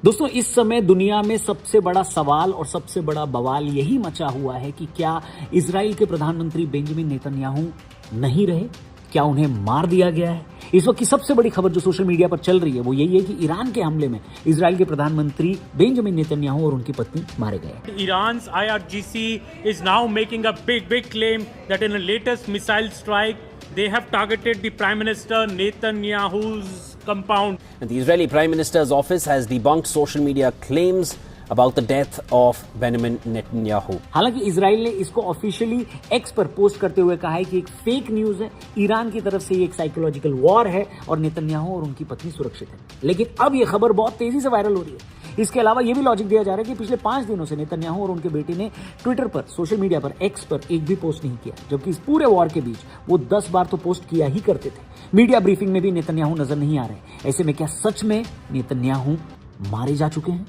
दोस्तों, इस समय दुनिया में सबसे बड़ा सवाल और सबसे बड़ा बवाल यही मचा हुआ है कि क्या इजराइल के प्रधानमंत्री बेंजामिन नेतन्याहू नहीं रहे, क्या उन्हें मार दिया गया है। इस वक्त की सबसे बड़ी खबर जो सोशल मीडिया पर चल रही है वो यही है कि ईरान के हमले में इजराइल के प्रधानमंत्री बेंजामिन नेतन्याहू और उनकी पत्नी मारे गए। Iran's IRGC is now making a big claim that in the latest missile strike they have targeted the Prime Minister Netanyahu's compound. And the Israeli Prime Minister's office has debunked social media claims about the death of Benjamin Netanyahu. हालांकि Israel ने इसको officially x पर post करते हुए कहा है कि एक फेक न्यूज है, ईरान की तरफ से ये एक साइकोलॉजिकल वॉर है और नेतन्याहू और उनकी पत्नी सुरक्षित है। लेकिन अब ये खबर बहुत तेजी से वायरल हो रही है। इसके अलावा ये भी लॉजिक दिया जा रहा है कि पिछले 5 दिनों से नेतन्याहू और उनके बेटे ने ट्विटर पर, सोशल मीडिया पर, एक्स पर एक भी पोस्ट नहीं किया, जबकि इस पूरे वॉर के बीच वो 10 बार तो पोस्ट किया ही करते थे। मीडिया ब्रीफिंग में भी नेतन्याहू नजर नहीं आ रहे। ऐसे में क्या सच में नेतन्याहू मारे जा चुके हैं?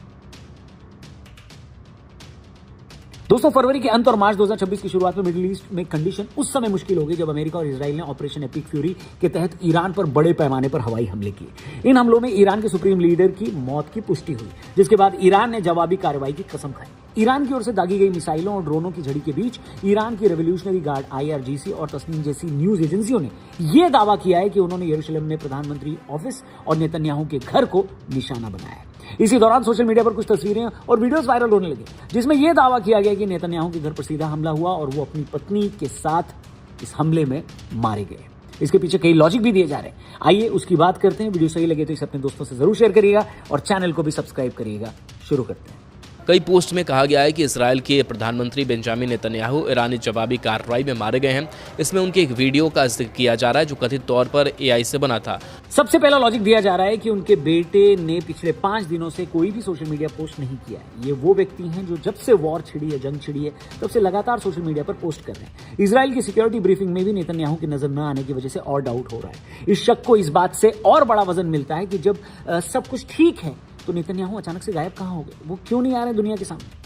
दोस्तों, फरवरी के अंत और मार्च 2026 की शुरुआत में मिडिल ईस्ट में कंडीशन उस समय मुश्किल हो गई जब अमेरिका और इजराइल ने ऑपरेशन एपिक फ्यूरी के तहत ईरान पर बड़े पैमाने पर हवाई हमले किए। इन हमलों में ईरान के सुप्रीम लीडर की मौत की पुष्टि हुई, जिसके बाद ईरान ने जवाबी कार्रवाई की कसम खाई। ईरान की ओर से दागी गई मिसाइलों और ड्रोनों की झड़ी के बीच ईरान की रेवोल्यूशनरी गार्ड IRGC और तस्नीम जैसी न्यूज एजेंसियों ने यह दावा किया है कि उन्होंने यरूशलेम में प्रधानमंत्री ऑफिस और नेतन्याहू के घर को निशाना बनाया है। इसी दौरान सोशल मीडिया पर कुछ तस्वीरें और वीडियोस वायरल होने लगे, जिसमें यह दावा किया गया कि नेतन्याहू के घर पर सीधा हमला हुआ और वो अपनी पत्नी के साथ इस हमले में मारे गए। इसके पीछे कई लॉजिक भी दिए जा रहे हैं। आइए उसकी बात करते हैं। वीडियो सही लगे तो इसे अपने दोस्तों से जरूर शेयर करिएगा और चैनल को भी सब्सक्राइब करिएगा। शुरू करते हैं। कई पोस्ट में कहा गया है कि इसराइल के प्रधानमंत्री बेंजामिन नेतन्याहू ईरानी जवाबी कार्रवाई में मारे गए हैं। इसमें उनके एक वीडियो का जिक्र किया जा रहा है जो कथित तौर पर AI से बना था। सबसे पहला लॉजिक दिया जा रहा है कि उनके बेटे ने पिछले 5 दिनों से कोई भी सोशल मीडिया पोस्ट नहीं किया है। ये वो व्यक्ति हैं जो जब से वॉर छिड़ी है, जंग छिड़ी है, तब से लगातार सोशल मीडिया पर पोस्ट कर रहे हैं। इजराइल की सिक्योरिटी ब्रीफिंग में भी नेतन्याहू की नजर न आने की वजह से और डाउट हो रहा है। इस शक को इस बात से और बड़ा वजन मिलता है कि जब सब कुछ ठीक है तो नेतन्याहू अचानक से गायब कहां हो गए, वो क्यों नहीं आ रहे दुनिया के सामने।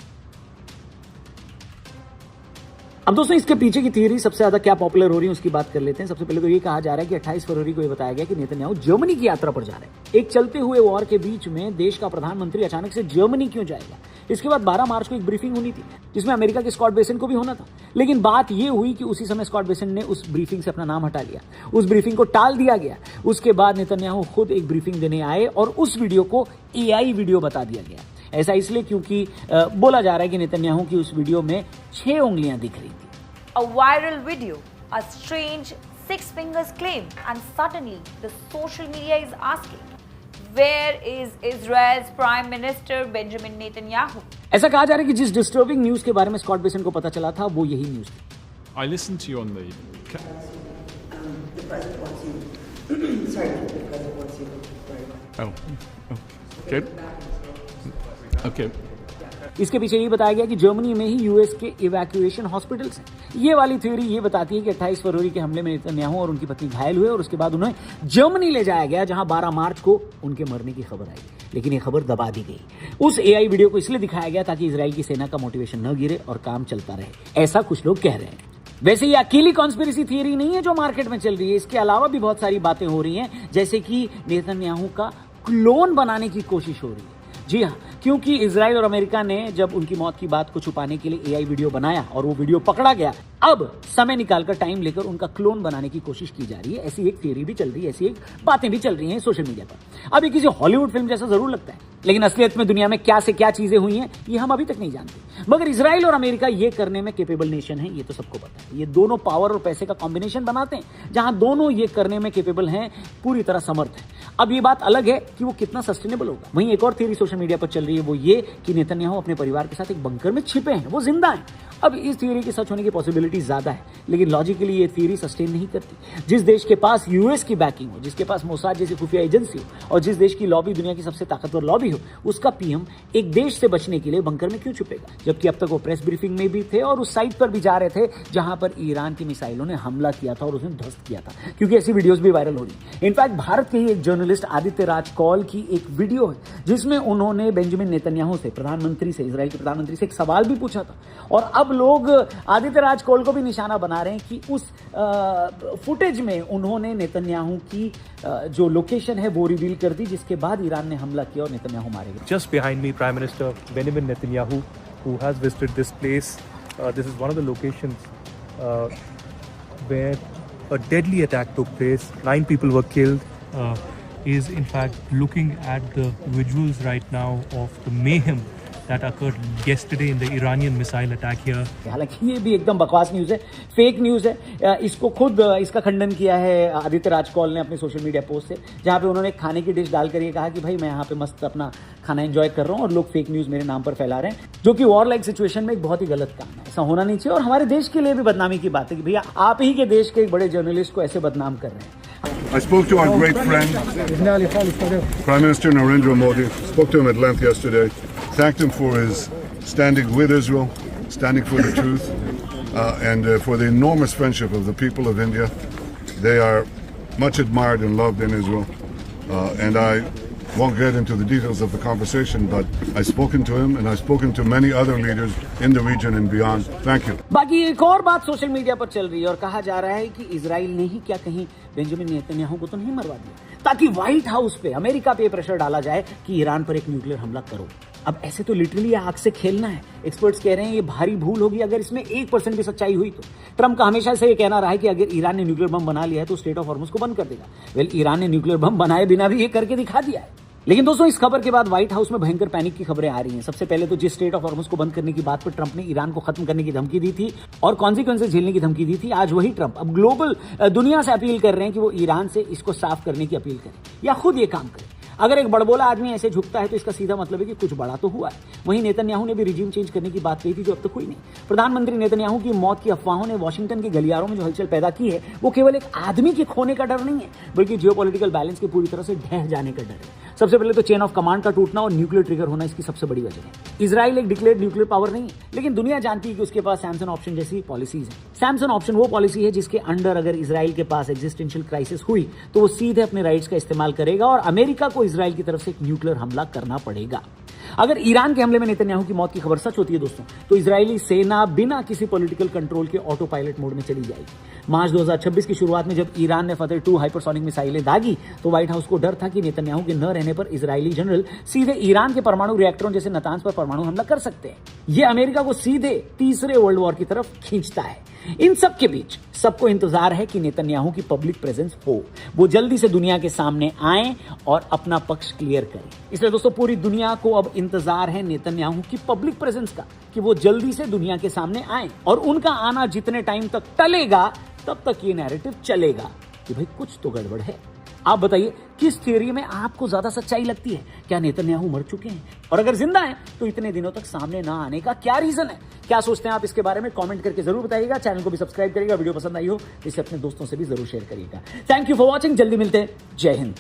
अब दोस्तों, इसके पीछे की थियरी सबसे ज्यादा क्या पॉपुलर हो रही है उसकी बात कर लेते हैं। सबसे पहले तो ये कहा जा रहा है कि 28 फरवरी को ये बताया गया कि नेतन्याहू जर्मनी की यात्रा पर जा रहे हैं। एक चलते हुए वॉर के बीच में देश का प्रधानमंत्री अचानक से जर्मनी क्यों जाएगा। इसके बाद 12 मार्च को एक ब्रीफिंग होनी थी जिसमें अमेरिका के स्कॉट बेसेंट को भी होना था, लेकिन बात यह हुई कि उसी समय स्कॉट बेसेंट ने उस ब्रीफिंग से अपना नाम हटा लिया, उस ब्रीफिंग को टाल दिया गया। उसके बाद नेतन्याहू खुद एक ब्रीफिंग देने आए और उस वीडियो को AI वीडियो बता दिया गया। ऐसा इसलिए क्योंकि बोला जा रहा है कि नेतन्याहू की उस वीडियो में 6 उंगलियां दिख रही थी। A viral video, a strange 6 fingers claim, and suddenly the social media is asking, where is Israel's Prime Minister Benjamin Netanyahu? ऐसा कहा जा रहा है कि जिस डिस्टर्बिंग न्यूज के बारे में स्कॉट बेसेंट को पता चला था वो यही न्यूज थी। I listened to you on the the president wants you. Sorry, the president wants you. Sorry. Okay. Okay. इसके पीछे ये बताया गया कि जर्मनी में ही US के इवैक्यूएशन हॉस्पिटल्स हैं। ये वाली थ्योरी ये बताती है कि 28 फरवरी के हमले में नेतन्याहू और उनकी पत्नी घायल हुए और उसके बाद उन्हें जर्मनी ले जाया गया, जहां 12 मार्च को उनके मरने की खबर आई। लेकिन ये खबर दबा दी गई। उस AI वीडियो को इसलिए दिखाया गया ताकि इजराइल की सेना का मोटिवेशन न गिरे और काम चलता रहे, ऐसा कुछ लोग कह रहे हैं। वैसे ये अकेली कॉन्स्पिरेसी थियरी नहीं है जो मार्केट में चल रही है। इसके अलावा भी बहुत सारी बातें हो रही हैं, जैसे कि नेतन्याहू का क्लोन बनाने की कोशिश हो रही है। जी हाँ, क्योंकि इजराइल और अमेरिका ने जब उनकी मौत की बात को छुपाने के लिए AI वीडियो बनाया और वो वीडियो पकड़ा गया, अब समय निकालकर टाइम लेकर उनका क्लोन बनाने की कोशिश की जा रही है। ऐसी एक थियरी भी चल रही है, ऐसी एक बातें भी चल रही हैं सोशल मीडिया पर। अब ये किसी हॉलीवुड फिल्म जैसा जरूर लगता है, लेकिन असलियत में दुनिया में क्या से क्या चीजें हुई हैं ये हम अभी तक नहीं जानते। मगर इजराइल और अमेरिका ये करने में केपेबल नेशन है, ये तो सबको पता है। ये दोनों पावर और पैसे का कॉम्बिनेशन बनाते हैं, जहां दोनों ये करने में केपेबल हैं, पूरी तरह समर्थ हैं। अब ये बात अलग है कि वो कितना सस्टेनेबल होगा। वहीं एक और थियरी सोशल मीडिया पर चल रही है, वो ये कि नेतन्याहू अपने परिवार के साथ एक बंकर में छिपे हैं, वो जिंदा हैं। अब इस थियरी के सच होने की पॉसिबिलिटी ज्यादा है, लेकिन लॉजिकली ये थियरी सस्टेन नहीं करती। जिस देश के पास US की बैकिंग हो, जिसके पास मोसाद जैसी खुफिया एजेंसी हो और जिस देश की लॉबी दुनिया की सबसे ताकतवर लॉबी हो, उसका PM एक देश से बचने के लिए बंकर में क्यों छुपेगा। जबकि अब तक वो प्रेस ब्रीफिंग में भी थे और उस साइट पर भी जा रहे थे जहां पर ईरान की मिसाइलों ने हमला किया था और उसने ध्वस्त किया था, क्योंकि ऐसी वीडियोस भी वायरल हो रही। इनफैक्ट भारत के ही एक जर्नलिस्ट जर्नलिस्ट आदित्य राज कौल की एक वीडियो है जिसमें उन्होंने बेंजामिन नेतन्याहू से, प्रधानमंत्री से, इजराइल के प्रधानमंत्री से एक सवाल भी पूछा था। और अब लोग आदित्य राज कौल को भी निशाना बना रहे हैं कि उस फुटेज में उन्होंने नेतन्याहू की जो लोकेशन है वो रिवील कर दी, जिसके बाद ईरान ने हमला किया और नेतन्याहू मारे गए। Just behind me, Prime Minister Benjamin Netanyahu, who has visited this place. This is one of the locations where a deadly attack took place. 9 people were killed. Is in fact looking at the visuals right now of the mayhem that occurred yesterday in the Iranian missile attack here. हालांकि ये भी एकदम बकवास news है, fake news है। इसको खुद इसका खंडन किया है आदित्य राज कौल ने अपने सोशल मीडिया पोस्ट से, जहां पे उन्होंने खाने की डिश डालकर ये कहा कि भाई मैं यहाँ पे मस्त अपना खाना एंजॉय कर रहा हूँ और लोग फेक न्यूज़ मेरे नाम पर फैला रहे हैं, जो कि वॉर लाइक सिचुएशन में एक बहुत ही गलत काम है। ऐसा होना नहीं चाहिए और हमारे देश के लिए भी बदनामी की बात है कि भैया आप ही के देश के एक बड़े जर्नलिस्ट को ऐसे बदनाम कर रहे हैं। I spoke to our great friend, Prime Minister Narendra Modi. Spoke to him at length yesterday. Thanked him for his standing with Israel, standing for the truth, and for the enormous friendship of the people of India. They are much admired and loved in Israel. And I won't get into the details of the conversation, but I've spoken to him and I've spoken to many other leaders in the region and beyond. Thank you. बाकी एक और बात social media पर चल रही है और कहा जा रहा है कि इजराइल ने ही क्या कहीं बेंजामिन नेतन्याहू को तो नहीं मरवा दिया, ताकि व्हाइट हाउस पे, अमेरिका पे प्रेशर डाला जाए कि ईरान पर एक न्यूक्लियर हमला करो। अब ऐसे तो लिटरली आग से खेलना है। एक्सपर्ट्स कह रहे हैं ये भारी भूल होगी अगर इसमें 1% भी सच्चाई हुई तो। ट्रंप का हमेशा से ये कहना रहा है कि अगर ईरान ने न्यूक्लियर बम बना लिया है तो स्टेट ऑफ हॉर्मुज को बंद कर देगा। वेल, ईरान ने न्यूक्लियर बम बनाए बिना भी ये करके दिखा दिया है। लेकिन दोस्तों, इस खबर के बाद व्हाइट हाउस में भयंकर पैनिक की खबरें आ रही हैं। सबसे पहले तो जिस स्टेट ऑफ हॉर्मुज को बंद करने की बात पर ट्रंप ने ईरान को खत्म करने की धमकी दी थी और कॉन्सिक्वेंसेस झेलने की धमकी दी थी, आज वही ट्रंप अब ग्लोबल दुनिया से अपील कर रहे हैं कि वो ईरान से इसको साफ करने की अपील करें या खुद ये काम करें। अगर एक बड़बोला आदमी ऐसे झुकता है तो इसका सीधा मतलब है कि कुछ बड़ा तो हुआ है। वहीं नेतन्याहू ने भी रिजीम चेंज करने की बात कही थी, जो अब तक हुई नहीं। प्रधानमंत्री नेतन्याहू की मौत की अफवाहों ने वॉशिंगटन के गलियारों में जो हलचल पैदा की है, वो केवल एक आदमी के खोने का डर नहीं है, बल्कि जियोपॉलिटिकल बैलेंस के पूरी तरह से ढह जाने का डर है। सबसे पहले तो चेन ऑफ कमांड का टूटना और न्यूक्लियर ट्रिगर होना इसकी सबसे बड़ी वजह है। इजराइल एक डिक्लेयर्ड न्यूक्लियर पावर नहीं है, लेकिन दुनिया जानती है कि उसके पास सैमसन ऑप्शन जैसी पॉलिसीज है। सैमसन ऑप्शन वो पॉलिसी है जिसके अंडर अगर इजराइल के पास एग्जिस्टेंशियल क्राइसिस हुई तो वो सीधे अपने राइट्स का इस्तेमाल करेगा और अमेरिका को इजराइल की तरफ से एक न्यूक्लियर हमला करना पड़ेगा। अगर ईरान के हमले में नेतन्याहू की मौत की खबर सच होती है दोस्तों, तो इजरायली सेना बिना किसी पॉलिटिकल कंट्रोल के ऑटो पायलट मोड में चली जाएगी। मार्च 2026 की शुरुआत में जब ईरान ने फतेह 2 हाइपरसोनिक मिसाइलें दागी तो व्हाइट हाउस को डर था कि नेतन्याहू के न रहने पर इजरायली जनरल सीधे ईरान के परमाणु रिएक्टरों जैसे नातांज पर परमाणु हमला कर सकते हैं। यह अमेरिका को सीधे तीसरे वर्ल्ड वॉर की तरफ खींचता है। इन सब के बीच सबको इंतजार है कि नेतन्याहू की पब्लिक प्रेजेंस हो, वो जल्दी से दुनिया के सामने आए और अपना पक्ष क्लियर करें। इसलिए दोस्तों, पूरी दुनिया को अब इंतजार है नेतन्याहू की पब्लिक प्रेजेंस का, कि वो जल्दी से दुनिया के सामने आए। और उनका आना जितने टाइम तक टलेगा तब तक ये नैरेटिव चलेगा कि भाई कुछ तो गड़बड़ है। आप बताइए, किस थियरी में आपको ज्यादा सच्चाई लगती है? क्या नेतन्याहू मर चुके हैं? और अगर जिंदा हैं तो इतने दिनों तक सामने ना आने का क्या रीजन है? क्या सोचते हैं आप इसके बारे में? कमेंट करके जरूर बताइएगा। चैनल को भी सब्सक्राइब करिएगा। वीडियो पसंद आई हो तो इसे अपने दोस्तों से भी जरूर शेयर करिएगा। Thank you for watching. जल्दी मिलते हैं। जय हिंद।